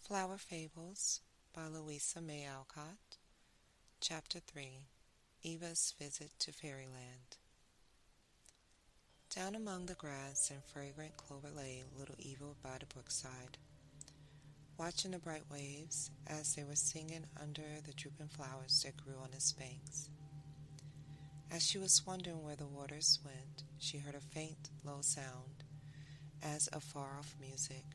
Flower Fables by Louisa May Alcott. Chapter 3. Eva's Visit to Fairyland. Down among the grass and fragrant clover lay little Eva by the brookside, watching the bright waves as they were singing under the drooping flowers that grew on its banks. As she was wondering where the waters went, she heard a faint, low sound, as of far-off music.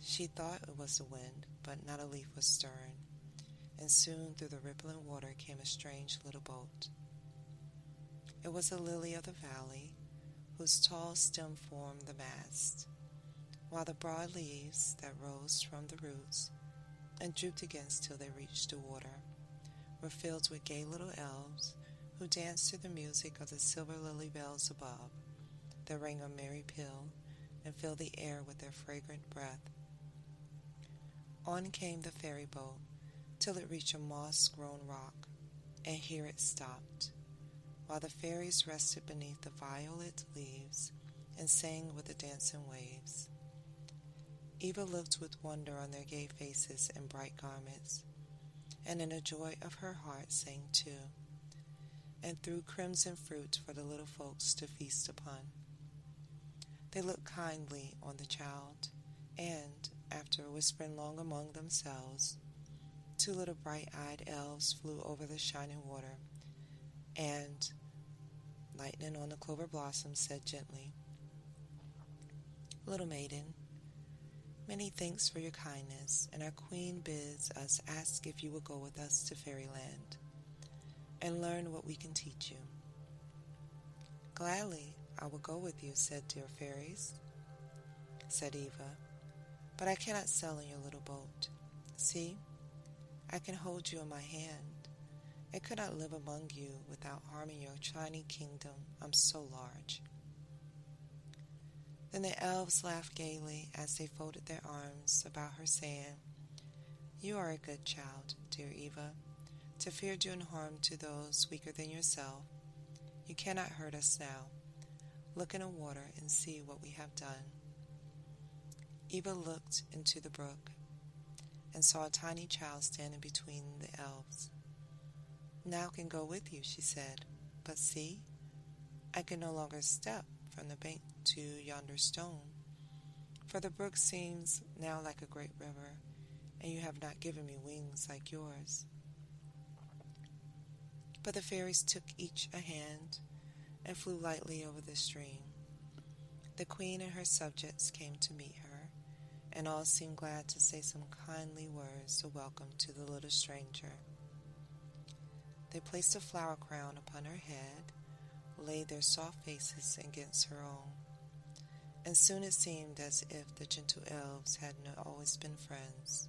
She thought it was the wind, but not a leaf was stirring, and soon through the rippling water came a strange little boat. It was a lily of the valley, whose tall stem formed the mast, while the broad leaves that rose from the roots and drooped against till they reached the water were filled with gay little elves who danced to the music of the silver lily bells above, that rang a merry peal and filled the air with their fragrant breath. On came the ferry boat till it reached a moss-grown rock, and here it stopped, while the fairies rested beneath the violet leaves and sang with the dancing waves. Eva looked with wonder on their gay faces and bright garments, and in the joy of her heart sang too, and threw crimson fruit for the little folks to feast upon. They looked kindly on the child, and, after whispering long among themselves, two little bright-eyed elves flew over the shining water, and, lighting on the clover blossoms, said gently, "Little maiden, many thanks for your kindness, and our queen bids us ask if you will go with us to fairyland and learn what we can teach you." "Gladly, I will go with you," said dear fairies. Said Eva, "But I cannot sail in your little boat. See, I can hold you in my hand, and could not live among you without harming your tiny kingdom. I'm so large." Then the elves laughed gaily as they folded their arms about her, saying, "You are a good child, dear Eva, to fear doing harm to those weaker than yourself. You cannot hurt us now. Look in the water and see what we have done." Eva looked into the brook and saw a tiny child standing between the elves. "Now I can go with you," she said, "but see, I can no longer step from the bank to yonder stone, for the brook seems now like a great river, and you have not given me wings like yours." But the fairies took each a hand and flew lightly over the stream. The queen and her subjects came to meet her, and all seemed glad to say some kindly words of welcome to the little stranger. They placed a flower crown upon her head, laid their soft faces against her own, and soon it seemed as if the gentle elves had always been friends.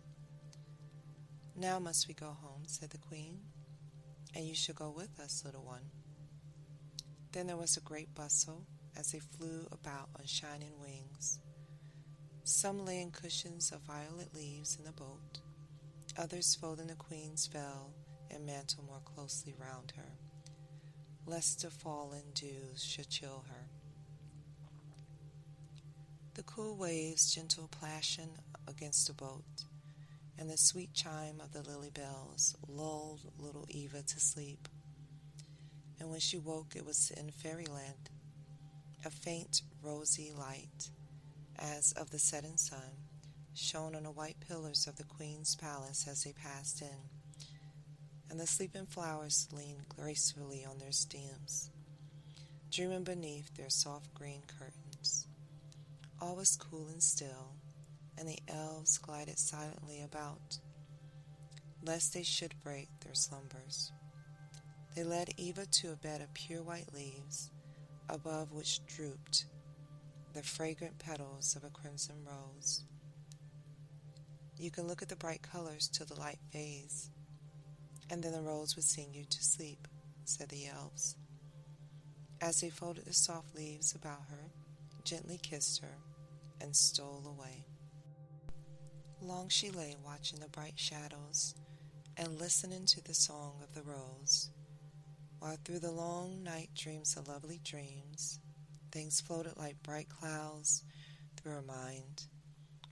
"Now must we go home," said the queen, "and you shall go with us, little one." Then there was a great bustle as they flew about on shining wings. Some lay in cushions of violet leaves in the boat, others folding the queen's veil and mantle more closely round her, lest the falling dews should chill her. The cool waves gentle plashing against the boat, and the sweet chime of the lily bells lulled little Eva to sleep. And when she woke, it was in fairyland. A faint rosy light, as of the setting sun, shone on the white pillars of the queen's palace as they passed in, and the sleeping flowers leaned gracefully on their stems, dreaming beneath their soft green curtains. All was cool and still, and the elves glided silently about, lest they should break their slumbers. They led Eva to a bed of pure white leaves, above which drooped the fragrant petals of a crimson rose. "You can look at the bright colors till the light fades, and then the rose will sing you to sleep," said the elves, as they folded the soft leaves about her, gently kissed her, and stole away. Long she lay watching the bright shadows and listening to the song of the rose, while through the long night dreams of lovely dreams, things floated like bright clouds through her mind,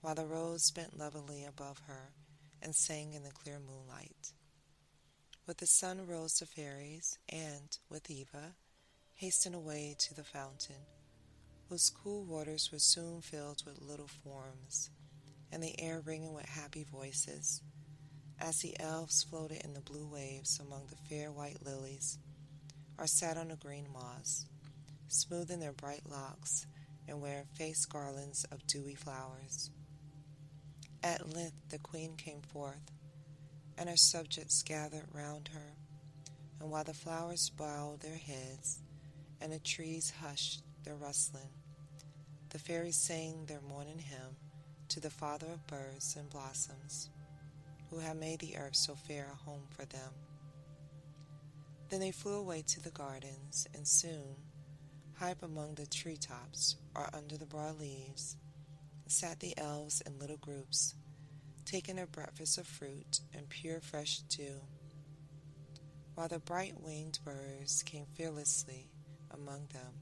while the rose bent lovingly above her and sang in the clear moonlight. With the sun rose the fairies, and, with Eva, hastened away to the fountain, whose cool waters were soon filled with little forms, and the air ringing with happy voices, as the elves floated in the blue waves among the fair white lilies, or sat on the green moss, smoothing their bright locks and wearing face garlands of dewy flowers. At length the queen came forth, and her subjects gathered round her, and while the flowers bowed their heads, and the trees hushed their rustling, the fairies sang their morning hymn to the Father of birds and blossoms, who had made the earth so fair a home for them. Then they flew away to the gardens, and soon, high up among the treetops or under the broad leaves, sat the elves in little groups, taking their breakfast of fruit and pure fresh dew, while the bright-winged birds came fearlessly among them,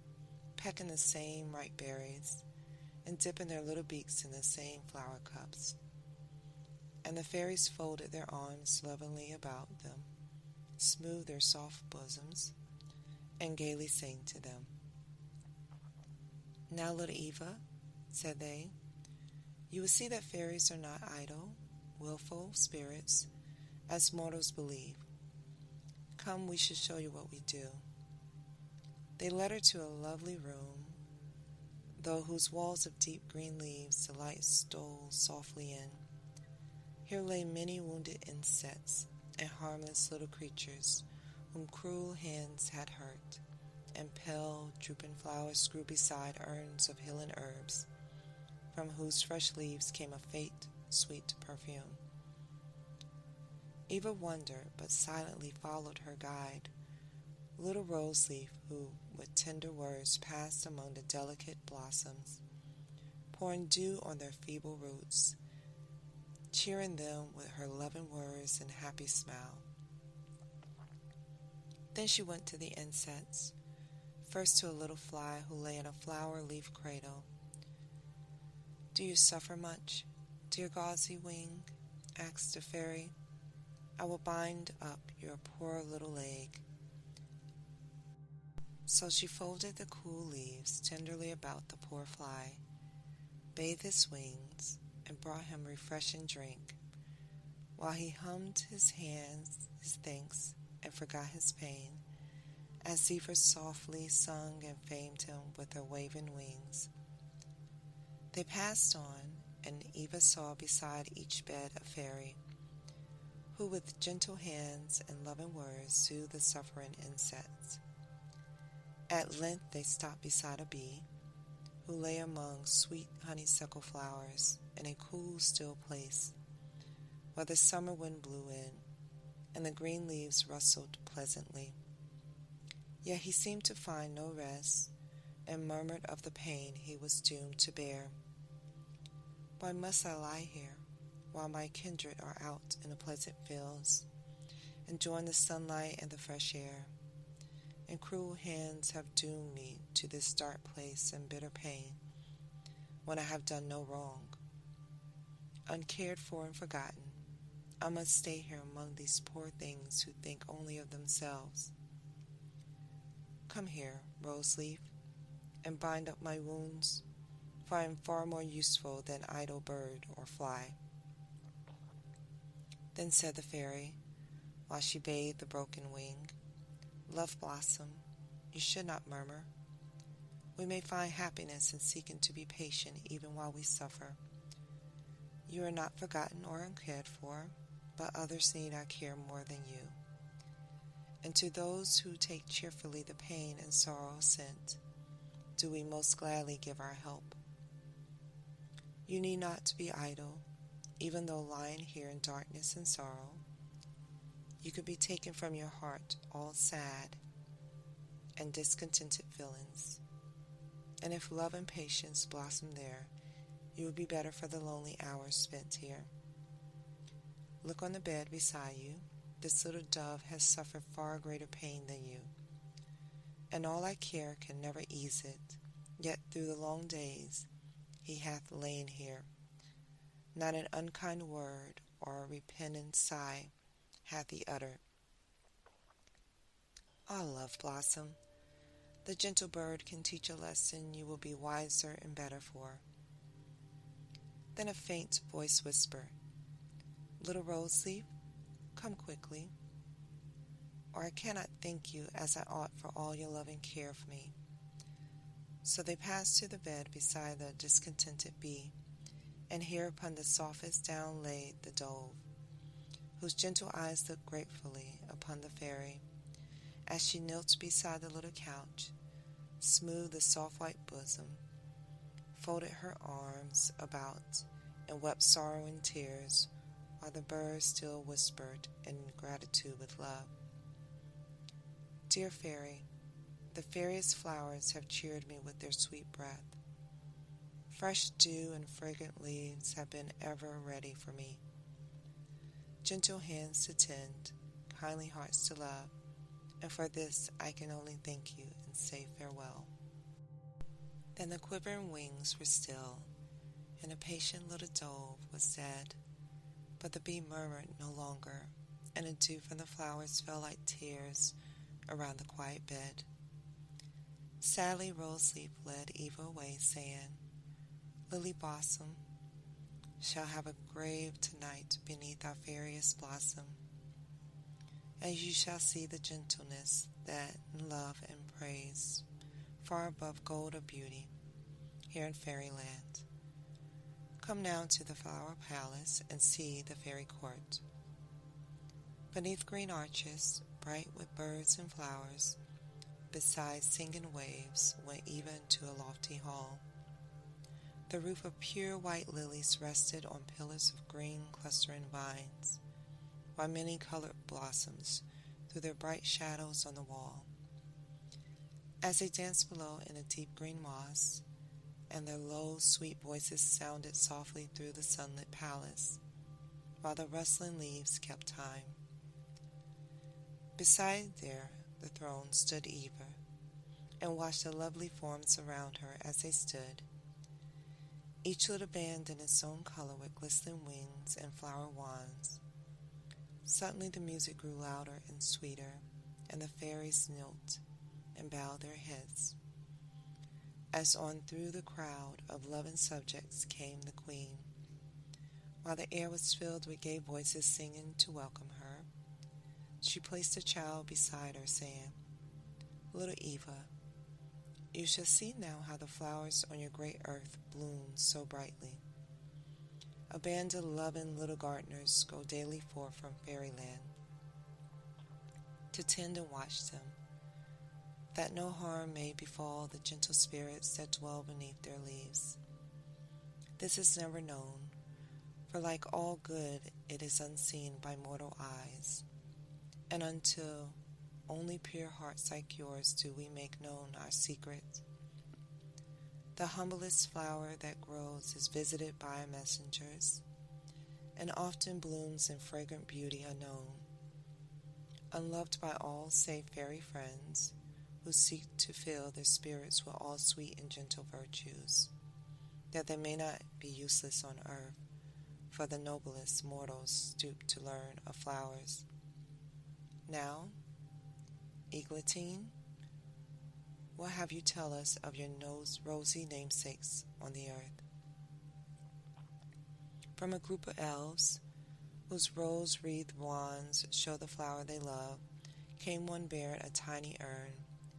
pecking the same ripe berries and dipping their little beaks in the same flower cups. And the fairies folded their arms lovingly about them, smoothed their soft bosoms, and gaily sang to them. "Now, little Eva," said they, "you will see that fairies are not idle, willful spirits, as mortals believe. Come, we shall show you what we do." They led her to a lovely room, through whose walls of deep green leaves the light stole softly in. Here lay many wounded insects and harmless little creatures whom cruel hands had hurt, and pale, drooping flowers grew beside urns of healing herbs, from whose fresh leaves came a faint, sweet perfume. Eva wondered, but silently followed her guide, little Roseleaf, who, with tender words, passed among the delicate blossoms, pouring dew on their feeble roots, cheering them with her loving words and happy smile. Then she went to the insects, first to a little fly who lay in a flower-leaf cradle. "Do you suffer much, dear gauzy wing?" asked the fairy. "I will bind up your poor little leg." So she folded the cool leaves tenderly about the poor fly, bathed his wings, and brought him refreshing drink, while he hummed his thanks, and forgot his pain, as Zephyr softly sung and famed him with her waving wings. They passed on, and Eva saw beside each bed a fairy, who with gentle hands and loving words soothed the suffering insects. At length they stopped beside a bee, who lay among sweet honeysuckle flowers in a cool, still place, where the summer wind blew in, and the green leaves rustled pleasantly. Yet he seemed to find no rest, and murmured of the pain he was doomed to bear. "Why must I lie here, while my kindred are out in the pleasant fields, enjoying the sunlight and the fresh air, and cruel hands have doomed me to this dark place and bitter pain, when I have done no wrong? Uncared for and forgotten, I must stay here among these poor things who think only of themselves. Come here, Roseleaf, and bind up my wounds, for I am far more useful than idle bird or fly." Then said the fairy, while she bathed the broken wing, "Love Blossom, you should not murmur. We may find happiness in seeking to be patient even while we suffer. You are not forgotten or uncared for, but others need our care more than you. And to those who take cheerfully the pain and sorrow sent, do we most gladly give our help. You need not to be idle, even though lying here in darkness and sorrow, you could be taken from your heart all sad and discontented feelings. And if love and patience blossom there, you will be better for the lonely hours spent here. Look on the bed beside you. This little dove has suffered far greater pain than you, and all I care can never ease it. Yet through the long days he hath lain here, Not an unkind word or a repentant sigh hath he uttered. Ah, Love Blossom, the gentle bird can teach a lesson you will be wiser and better for. Then a faint voice whispered, Little Rose Leaf, come quickly, or I cannot thank you as I ought for all your loving care of me. So they passed to the bed beside the discontented bee, and here upon the softest down laid the dove, whose gentle eyes looked gratefully upon the fairy, as she knelt beside the little couch, smoothed the soft white bosom, folded her arms about, and wept sorrowing tears, while the bird still whispered in gratitude with love. Dear fairy, the fairest flowers have cheered me with their sweet breath. Fresh dew and fragrant leaves have been ever ready for me. Gentle hands to tend, kindly hearts to love, and for this I can only thank you and say farewell. Then the quivering wings were still, and a patient little dove was dead, but the bee murmured no longer, and the dew from the flowers fell like tears around the quiet bed. Sadly Rose Leaf led Eva away, saying, Lily Blossom shall have a grave tonight beneath our fairiest blossom, and you shall see the gentleness that in love and praise far above gold or beauty here in fairyland. Come now to the flower palace and see the fairy court. Beneath green arches, bright with birds and flowers, beside singing waves, went Eva into a lofty hall. The roof of pure white lilies rested on pillars of green clustering vines, while many colored blossoms threw their bright shadows on the wall. As they danced below in a deep green moss, and their low, sweet voices sounded softly through the sunlit palace, while the rustling leaves kept time. Beside the throne stood Eva, and watched the lovely forms around her as they stood, each little band in its own color with glistening wings and flower wands. Suddenly the music grew louder and sweeter, and the fairies knelt and bowed their heads, as on through the crowd of loving subjects came the queen. While the air was filled with gay voices singing to welcome her, she placed the child beside her, saying, Little Eva, you shall see now how the flowers on your great earth bloom so brightly. A band of loving little gardeners go daily forth from fairyland to tend and watch them, that no harm may befall the gentle spirits that dwell beneath their leaves. This is never known, for like all good it is unseen by mortal eyes, and until only pure hearts like yours do we make known our secret. The humblest flower that grows is visited by messengers, and often blooms in fragrant beauty unknown, unloved by all save fairy friends, who seek to fill their spirits with all sweet and gentle virtues, that they may not be useless on earth, for the noblest mortals stoop to learn of flowers. Now, Eglantine, what have you tell us of your rosy namesakes on the earth? From a group of elves, whose rose-wreathed wands show the flower they love, came one bearing a tiny urn,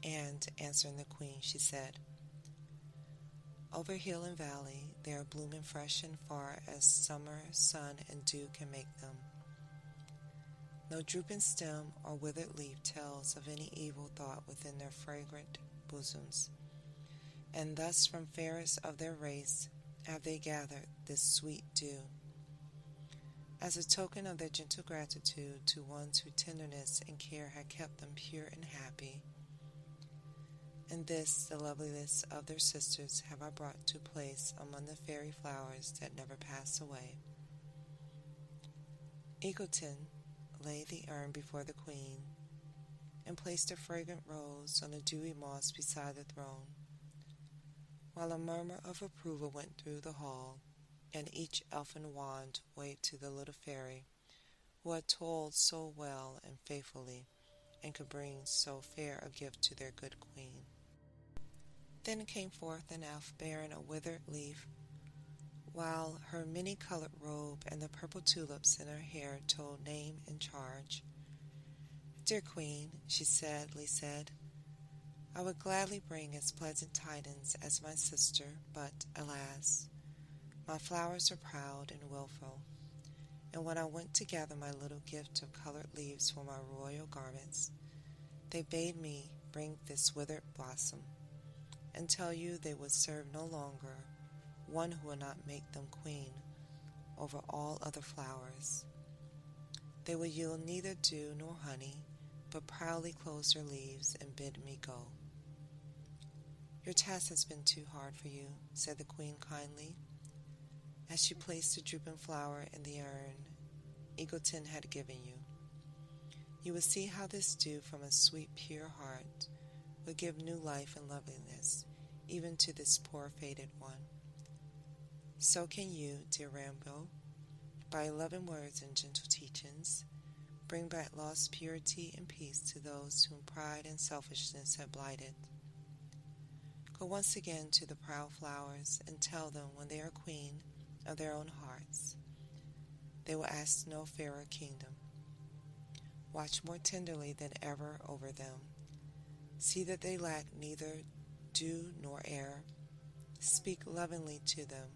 and, answering the queen, she said, Over hill and valley they are blooming fresh and far as summer, sun, and dew can make them. No drooping stem or withered leaf tells of any evil thought within their fragrant bosoms, and thus from fairest of their race have they gathered this sweet dew, as a token of their gentle gratitude to ones whose tenderness and care had kept them pure and happy. And this, the loveliness of their sisters, have I brought to place among the fairy flowers that never pass away. Eglantine laid the urn before the queen, and placed a fragrant rose on a dewy moss beside the throne, while a murmur of approval went through the hall, and each elfin wand waved to the little fairy who had toiled so well and faithfully and could bring so fair a gift to their good queen. Then came forth an elf bearing a withered leaf, while her many-colored robe and the purple tulips in her hair told name and charge. "Dear Queen," she sadly said, "I would gladly bring as pleasant tidings as my sister, but, alas, my flowers are proud and wilful, and when I went to gather my little gift of colored leaves for my royal garments, they bade me bring this withered blossom, and tell you they would serve no longer one who would not make them queen over all other flowers. They would yield neither dew nor honey, but proudly close their leaves and bid me go." "Your task has been too hard for you," said the queen kindly, as she placed the drooping flower in the urn Eagleton had given you. "You will see how this dew from a sweet, pure heart would give new life and loveliness even to this poor faded one. So can you, dear Rambo, by loving words and gentle teachings, bring back lost purity and peace to those whom pride and selfishness have blighted. Go once again to the proud flowers and tell them when they are queen of their own hearts, they will ask no fairer kingdom. Watch more tenderly than ever over them. See that they lack neither dew nor air. Speak lovingly to them,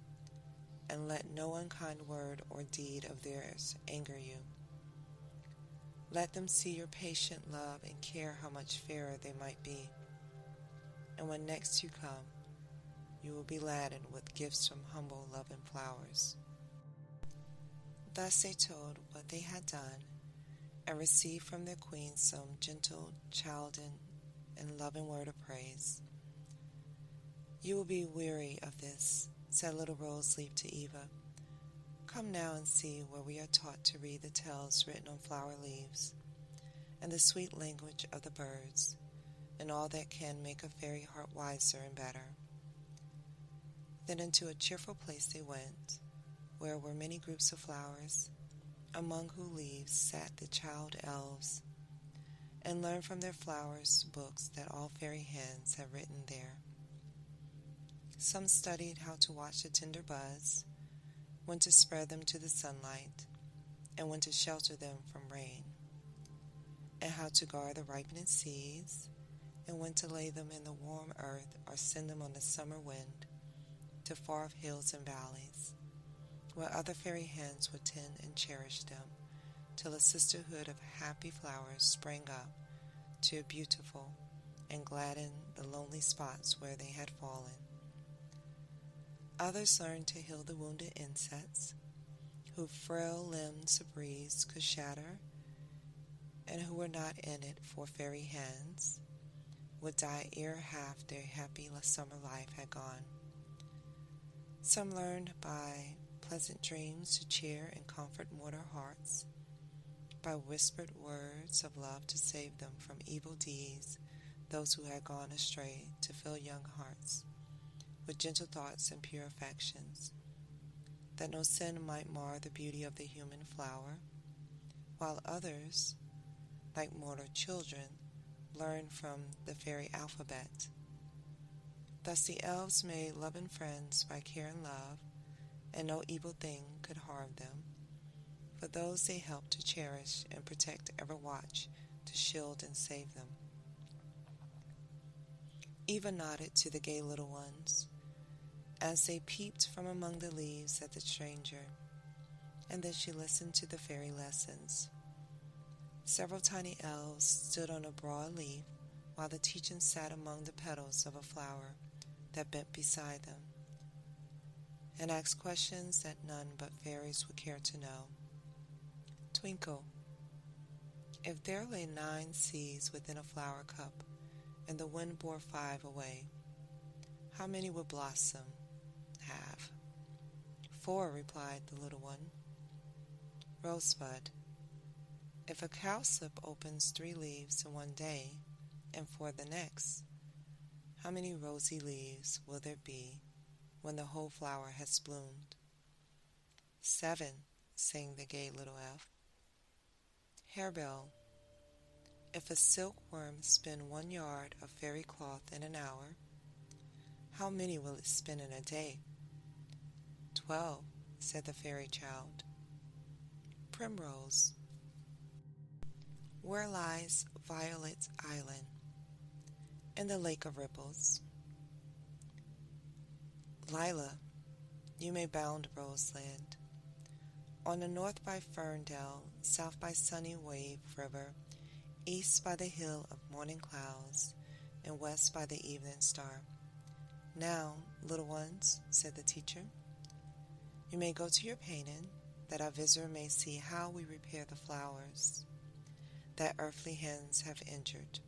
and let no unkind word or deed of theirs anger you. Let them see your patient love and care how much fairer they might be. And when next you come, you will be laden with gifts from humble loving flowers." Thus they told what they had done, and received from their queen some gentle, chiding, and loving word of praise. "You will be weary of this," said Little Rose Leaf to Eva. "Come now and see where we are taught to read the tales written on flower leaves, and the sweet language of the birds, and all that can make a fairy heart wiser and better." Then into a cheerful place they went, where were many groups of flowers, among whose leaves sat the child elves, and learned from their flowers books that all fairy hands had written there. Some studied how to watch the tender buds, when to spread them to the sunlight, and when to shelter them from rain, and how to guard the ripening seeds, and when to lay them in the warm earth or send them on the summer wind to far-off hills and valleys, where other fairy hands would tend and cherish them, till a sisterhood of happy flowers sprang up to beautiful and gladden the lonely spots where they had fallen. Others learned to heal the wounded insects, whose frail limbs a breeze could shatter, and who were not in it for fairy hands, would die ere half their happy summer life had gone. Some learned by pleasant dreams to cheer and comfort mortal hearts, by whispered words of love to save them from evil deeds, those who had gone astray, to fill young hearts with gentle thoughts and pure affections, that no sin might mar the beauty of the human flower, while others, like mortal children, learned from the fairy alphabet. Thus the elves made loving friends by care and love, and no evil thing could harm them, for those they helped to cherish and protect ever watch to shield and save them. Eva nodded to the gay little ones, as they peeped from among the leaves at the stranger, and then she listened to the fairy lessons. Several tiny elves stood on a broad leaf, while the teacher sat among the petals of a flower that bent beside them, and asked questions that none but fairies would care to know. "Twinkle, if there lay 9 seeds within a flower cup, and the wind bore 5 away, how many would blossom have?" "4," replied the little one. "Rosebud, if a cowslip opens 3 leaves in one day, and 4 the next, how many rosy leaves will there be when the whole flower has bloomed?" 7, sang the gay little elf. Harebell, if a silkworm spin 1 yard of fairy cloth in an hour, how many will it spin in a day? 12, said the fairy child. Primrose, where lies Violet Island? In the lake of ripples. Lila, you may bound Roseland. On the north by Ferndale, south by Sunny Wave River, east by the hill of morning clouds, and west by the evening star. Now, little ones, said the teacher, you may go to your painting, that our visitor may see how we repair the flowers that earthly hands have injured.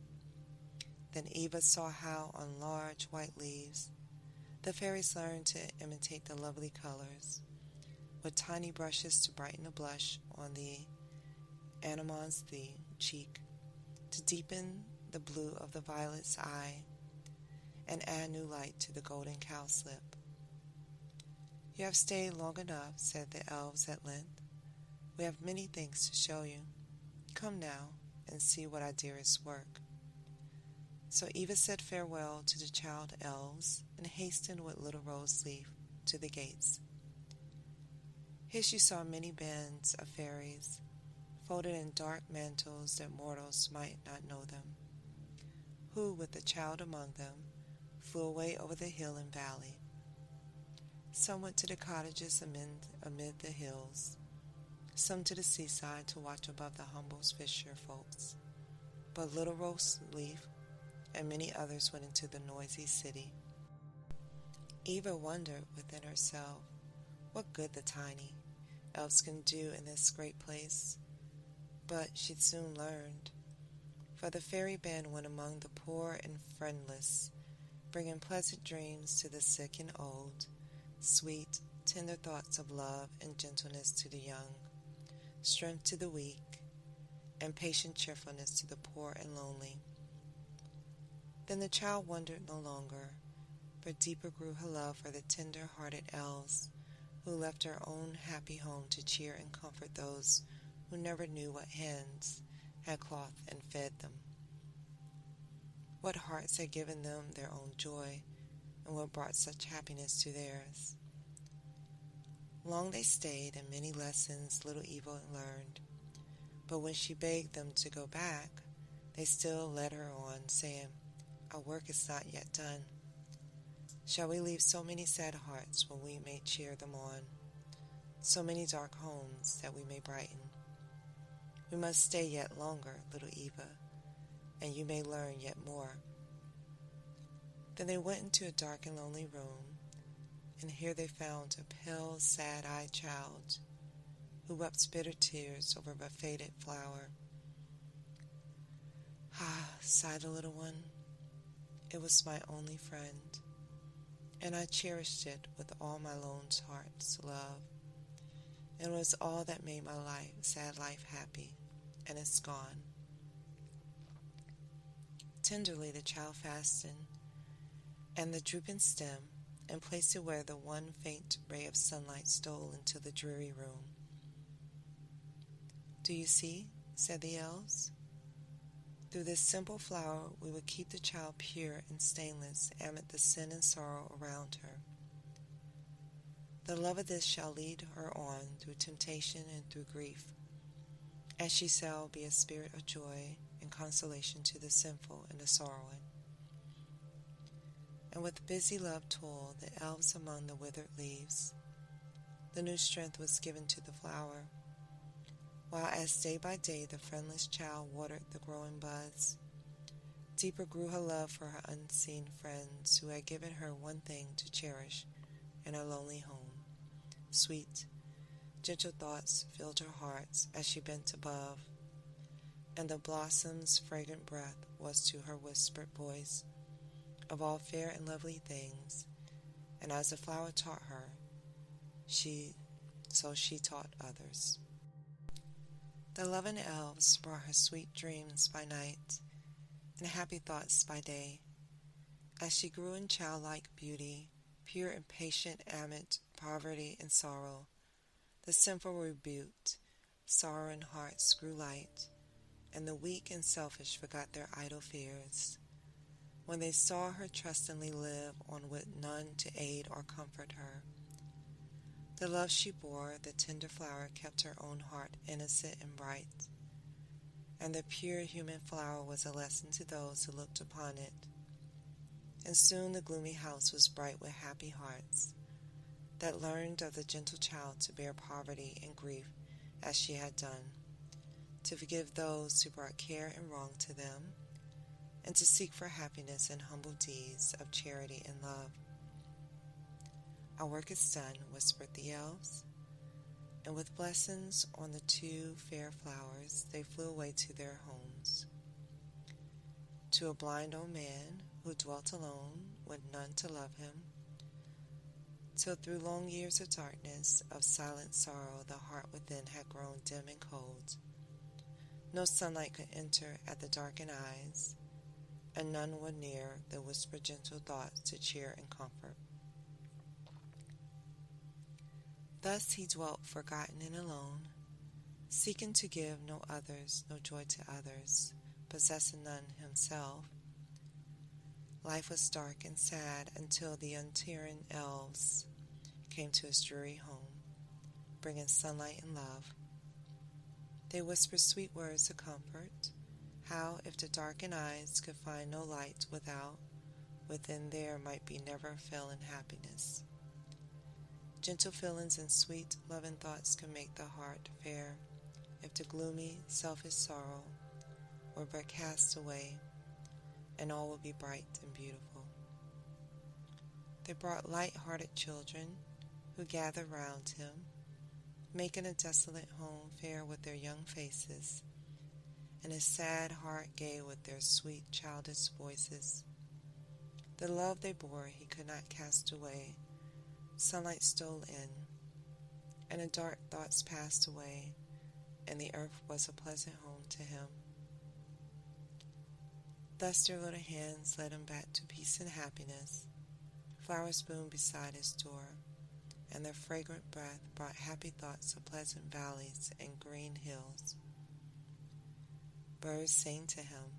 Then Eva saw how on large white leaves the fairies learned to imitate the lovely colors, with tiny brushes to brighten the blush on the anemone's cheek, to deepen the blue of the violet's eye, and add new light to the golden cowslip. You have stayed long enough, said the elves at length. We have many things to show you. Come now and see what our dearest work. So Eva said farewell to the child elves and hastened with little Rose Leaf to the gates. Here she saw many bands of fairies, folded in dark mantles that mortals might not know them, who, with the child among them, flew away over the hill and valley. Some went to the cottages amid the hills, some to the seaside to watch above the humble fisher folks. But little Rose Leaf and many others went into the noisy city. Eva wondered within herself what good the tiny elves can do in this great place, but she'd soon learned, for the fairy band went among the poor and friendless, bringing pleasant dreams to the sick and old, sweet, tender thoughts of love and gentleness to the young, strength to the weak, and patient cheerfulness to the poor and lonely. Then the child wondered no longer, but deeper grew her love for the tender-hearted elves, who left her own happy home to cheer and comfort those who never knew what hands had clothed and fed them, what hearts had given them their own joy, and what brought such happiness to theirs. Long they stayed, and many lessons little Eva learned, but when she begged them to go back, they still led her on, saying, our work is not yet done. Shall we leave so many sad hearts when we may cheer them on, so many dark homes that we may brighten? We must stay yet longer, little Eva, and you may learn yet more. Then they went into a dark and lonely room, and here they found a pale, sad-eyed child who wept bitter tears over a faded flower. Ah, sighed the little one, it was my only friend, and I cherished it with all my lone heart's love, and it was all that made my sad life happy, and it's gone. Tenderly the child fastened and the drooping stem, and placed it where the one faint ray of sunlight stole into the dreary room. Do you see, said the elves? Through this simple flower we would keep the child pure and stainless amid the sin and sorrow around her. The love of this shall lead her on through temptation and through grief, and she shall be a spirit of joy and consolation to the sinful and the sorrowing. And with busy love toiled the elves among the withered leaves. The new strength was given to the flower, while as day by day the friendless child watered the growing buds, deeper grew her love for her unseen friends who had given her one thing to cherish in her lonely home. Sweet, gentle thoughts filled her heart as she bent above, and the blossom's fragrant breath was to her whispered voice of all fair and lovely things, and as the flower taught her, she taught others. The loving elves brought her sweet dreams by night and happy thoughts by day, as she grew in childlike beauty, pure and patient amid poverty and sorrow. The simple were rebuked, sorrowing hearts grew light, and the weak and selfish forgot their idle fears. When they saw her trustingly live on with none to aid or comfort her, the love she bore, the tender flower, kept her own heart innocent and bright, and the pure human flower was a lesson to those who looked upon it. And soon the gloomy house was bright with happy hearts, that learned of the gentle child to bear poverty and grief as she had done, to forgive those who brought care and wrong to them, and to seek for happiness in humble deeds of charity and love. "Our work is done," whispered the elves, and with blessings on the two fair flowers, they flew away to their homes. To a blind old man who dwelt alone with none to love him, till through long years of darkness, of silent sorrow, the heart within had grown dim and cold. No sunlight could enter at the darkened eyes, and none were near the whispered gentle thoughts to cheer and comfort. Thus he dwelt forgotten and alone, seeking to give no joy to others, possessing none himself. Life was dark and sad until the untiring elves came to his dreary home, bringing sunlight and love. They whispered sweet words of comfort, how if the darkened eyes could find no light without, within there might be never failing happiness. Gentle feelings and sweet, loving thoughts can make the heart fair, if the gloomy, selfish sorrow were but cast away, and all would be bright and beautiful. They brought light-hearted children, who gathered round him, making a desolate home fair with their young faces, and his sad heart gay with their sweet, childish voices. The love they bore he could not cast away. Sunlight stole in, and the dark thoughts passed away, and the earth was a pleasant home to him. Thus their little hands led him back to peace and happiness. Flowers bloomed beside his door, and their fragrant breath brought happy thoughts of pleasant valleys and green hills. Birds sang to him,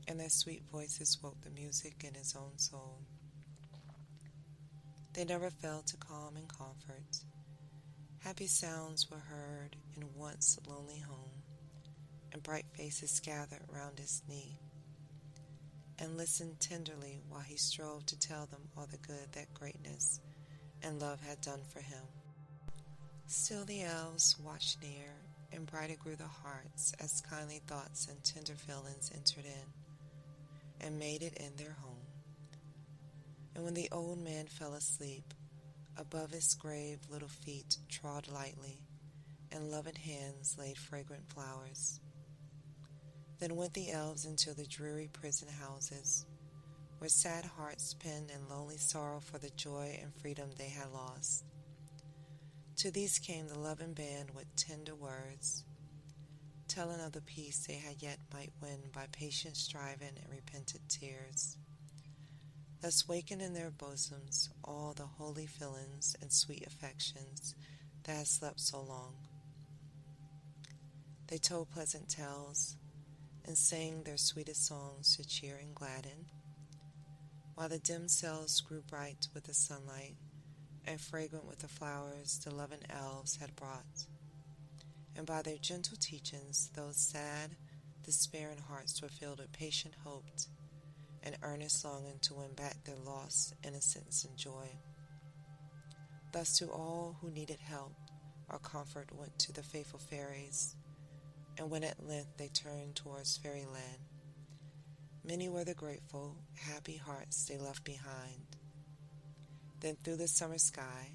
and their sweet voices woke the music in his own soul. They never failed to calm and comfort. Happy sounds were heard in once lonely home, and bright faces gathered round his knee, and listened tenderly while he strove to tell them all the good that greatness and love had done for him. Still the elves watched near, and brighter grew the hearts as kindly thoughts and tender feelings entered in, and made it in their home. And when the old man fell asleep, above his grave little feet trod lightly, and loving hands laid fragrant flowers. Then went the elves into the dreary prison houses, where sad hearts penned in lonely sorrow for the joy and freedom they had lost. To these came the loving band with tender words, telling of the peace they had yet might win by patient striving and repentant tears. Thus wakened in their bosoms all the holy feelings and sweet affections that had slept so long. They told pleasant tales, and sang their sweetest songs to cheer and gladden, while the dim cells grew bright with the sunlight, and fragrant with the flowers the loving elves had brought. And by their gentle teachings, those sad, despairing hearts were filled with patient hope and earnest longing to win back their lost innocence and joy. Thus to all who needed help or comfort went to the faithful fairies, and when at length they turned towards fairyland, many were the grateful, happy hearts they left behind. Then through the summer sky,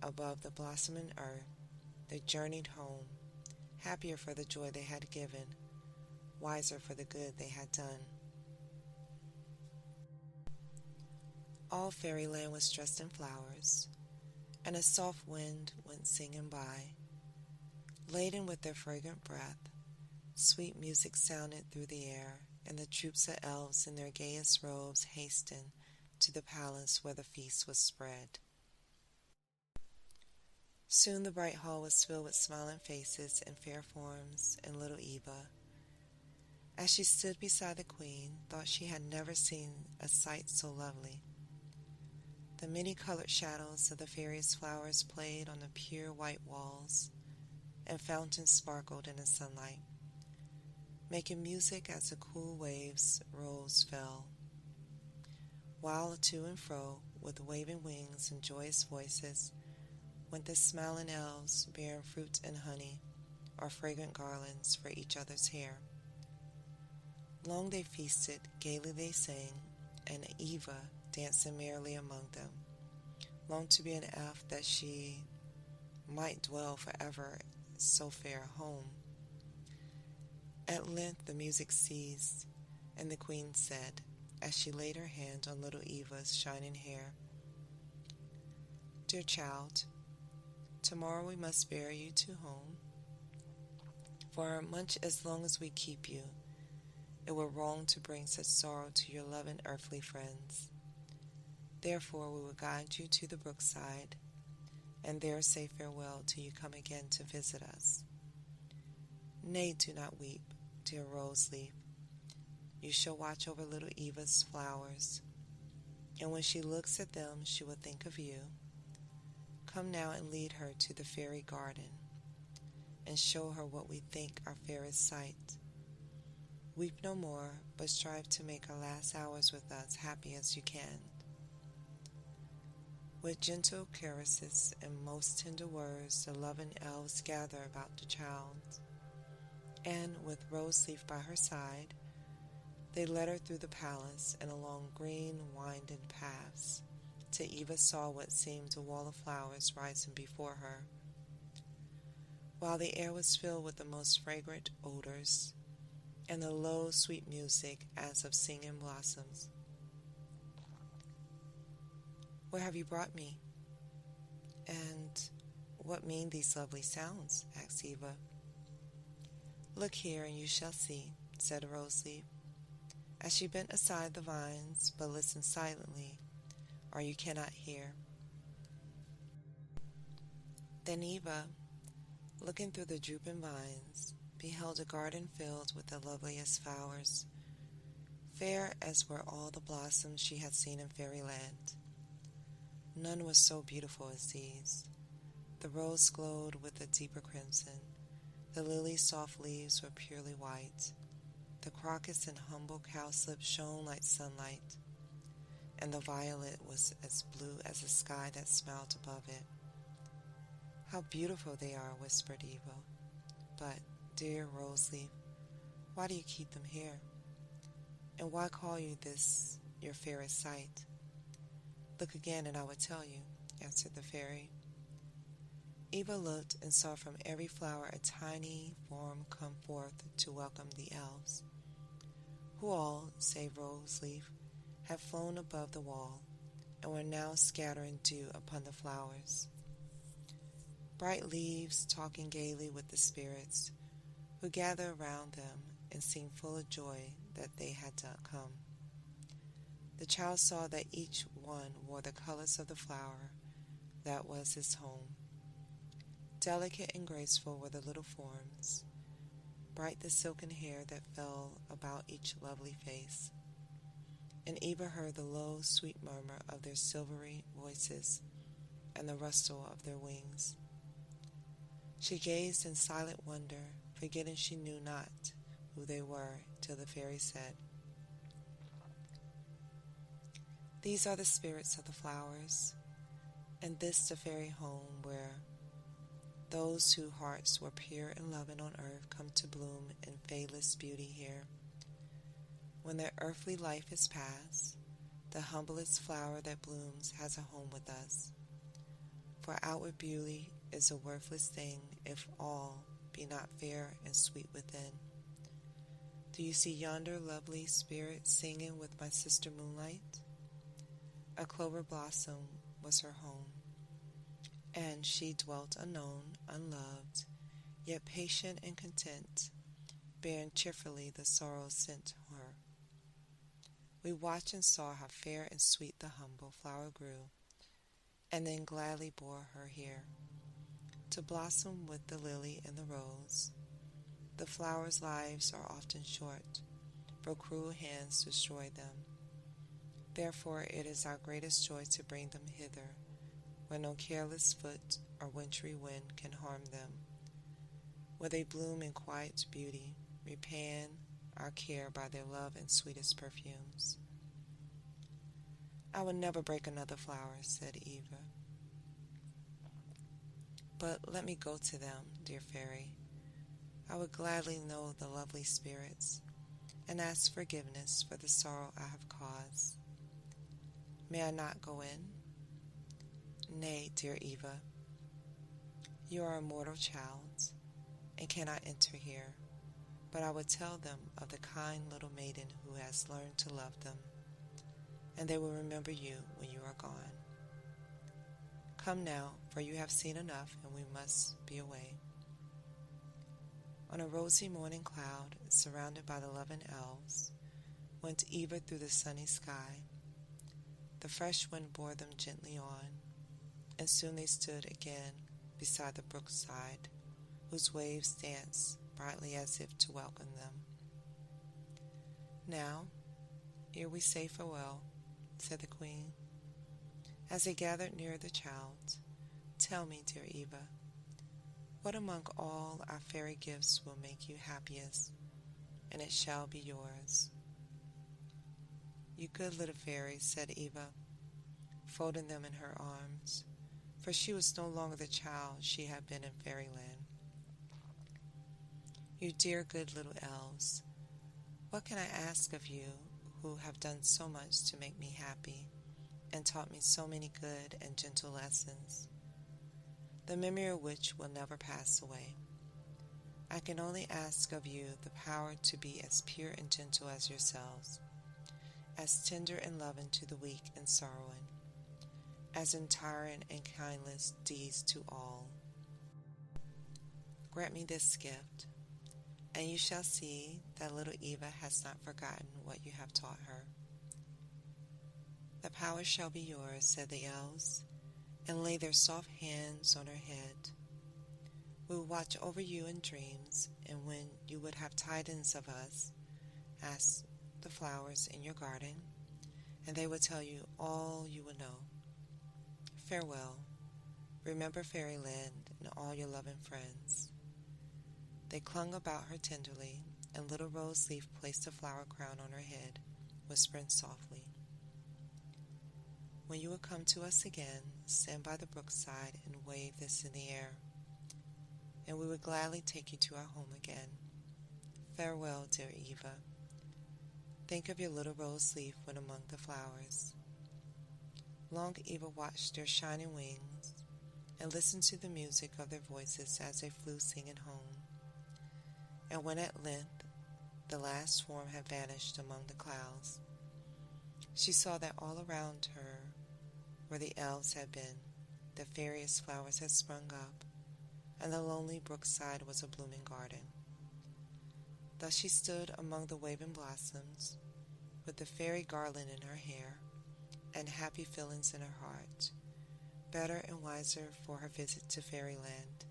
above the blossoming earth, they journeyed home, happier for the joy they had given, wiser for the good they had done. All fairyland was dressed in flowers, and a soft wind went singing by. Laden with their fragrant breath, sweet music sounded through the air, and the troops of elves in their gayest robes hastened to the palace where the feast was spread. Soon the bright hall was filled with smiling faces and fair forms, and little Eva, as she stood beside the queen, thought she had never seen a sight so lovely. The many-colored shadows of the various flowers played on the pure white walls, and fountains sparkled in the sunlight, making music as the cool waves rose fell, while to and fro, with waving wings and joyous voices, went the smiling elves, bearing fruit and honey, or fragrant garlands for each other's hair. Long they feasted, gaily they sang, and Eva, dancing merrily among them, longed to be an elf that she might dwell forever so fair a home. At length the music ceased, and the queen said, as she laid her hand on little Eva's shining hair, "Dear child, tomorrow we must bear you to home. For much as long as we keep you, it were wrong to bring such sorrow to your loving earthly friends. Therefore we will guide you to the brookside, and there say farewell till you come again to visit us. Nay, do not weep, dear rose leaf. You shall watch over little Eva's flowers, and when she looks at them she will think of you. Come now and lead her to the fairy garden, and show her what we think our fairest sight. Weep no more, but strive to make our last hours with us happy as you can." With gentle caresses and most tender words, the loving elves gather about the child, and with Rose Leaf by her side, they led her through the palace and along green, winding paths, till Eva saw what seemed a wall of flowers rising before her, while the air was filled with the most fragrant odors, and the low, sweet music as of singing blossoms. "Where have you brought me? And what mean these lovely sounds?" asked Eva. "Look here and you shall see," said Rose Leaf, as she bent aside the vines, "but listen silently, or you cannot hear." Then Eva, looking through the drooping vines, beheld a garden filled with the loveliest flowers, fair as were all the blossoms she had seen in fairyland. None was so beautiful as these. The rose glowed with a deeper crimson, the lily's soft leaves were purely white, the crocus and humble cowslip shone like sunlight, and the violet was as blue as the sky that smiled above it. "How beautiful they are," whispered Eva. "But, dear Rose Leaf, why do you keep them here? And why call you this your fairest sight?" "Look again and I will tell you," answered the fairy. Eva looked and saw from every flower a tiny form come forth to welcome the elves, who all, save Rose Leaf, had flown above the wall, and were now scattering dew upon the flowers. Bright leaves talking gaily with the spirits, who gathered around them and seemed full of joy that they had come. The child saw that each one wore the colors of the flower that was his home. Delicate and graceful were the little forms, bright the silken hair that fell about each lovely face, and Eva heard the low, sweet murmur of their silvery voices and the rustle of their wings. She gazed in silent wonder, forgetting she knew not who they were, till the fairy said, "These are the spirits of the flowers, and this the fairy home where those whose hearts were pure and loving on earth come to bloom in fadeless beauty here. When their earthly life is past, the humblest flower that blooms has a home with us. For outward beauty is a worthless thing if all be not fair and sweet within. Do you see yonder lovely spirit singing with my sister Moonlight? A clover blossom was her home, and she dwelt unknown, unloved, yet patient and content, bearing cheerfully the sorrows sent her. We watched and saw how fair and sweet the humble flower grew, and then gladly bore her here. to blossom with the lily and the rose. The flowers' lives are often short, for cruel hands destroy them. Therefore it is our greatest joy to bring them hither, where no careless foot or wintry wind can harm them, where they bloom in quiet beauty, repaying our care by their love and sweetest perfumes. I will never break another flower, said Eva. But let me go to them, dear fairy. I would gladly know the lovely spirits and ask forgiveness for the sorrow I have caused. May I not go in? Nay, dear Eva, you are a mortal child and cannot enter here, but I would tell them of the kind little maiden who has learned to love them, and they will remember you when you are gone. Come now, for you have seen enough, and we must be away. On a rosy morning cloud, surrounded by the 11 elves, went Eva through the sunny sky. The fresh wind bore them gently on, and soon they stood again beside the brook side, whose waves danced brightly as if to welcome them. Now, ere we say farewell, said the queen, as they gathered near the child, tell me, dear Eva, what among all our fairy gifts will make you happiest, and it shall be yours. You good little fairy, said Eva, folding them in her arms, for she was no longer the child she had been in fairyland. You dear good little elves, what can I ask of you who have done so much to make me happy and taught me so many good and gentle lessons, the memory of which will never pass away? I can only ask of you the power to be as pure and gentle as yourselves, as tender and loving to the weak and sorrowing, as intolerant and kindless deeds to all. Grant me this gift, and you shall see that little Eva has not forgotten what you have taught her. The power shall be yours, said the elves, and lay their soft hands on her head. We will watch over you in dreams, and when you would have tidings of us, ask the flowers in your garden, and they will tell you all you will know. Farewell. Remember fairyland and all your loving friends. They clung about her tenderly, and little Rose Leaf placed a flower crown on her head, whispering softly, when you will come to us again, stand by the brookside and wave this in the air, and we would gladly take you to our home again. Farewell, dear Eva. Think of your little Rose Leaf when among the flowers. Long Eva watched their shining wings and listened to the music of their voices as they flew singing home. And when at length the last swarm had vanished among the clouds, she saw that all around her, where the elves had been, the fairiest flowers had sprung up, and the lonely brookside was a blooming garden. Thus she stood among the waving blossoms, with the fairy garland in her hair, and happy feelings in her heart, better and wiser for her visit to fairyland.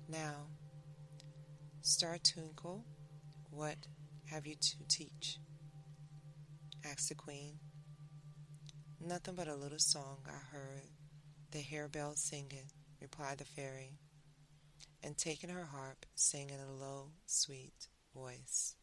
Now, Star Twinkle, what have you to teach? Asked the queen. Nothing but a little song I heard the harebell singing, replied the fairy, and taking her harp, sang in a low, sweet voice.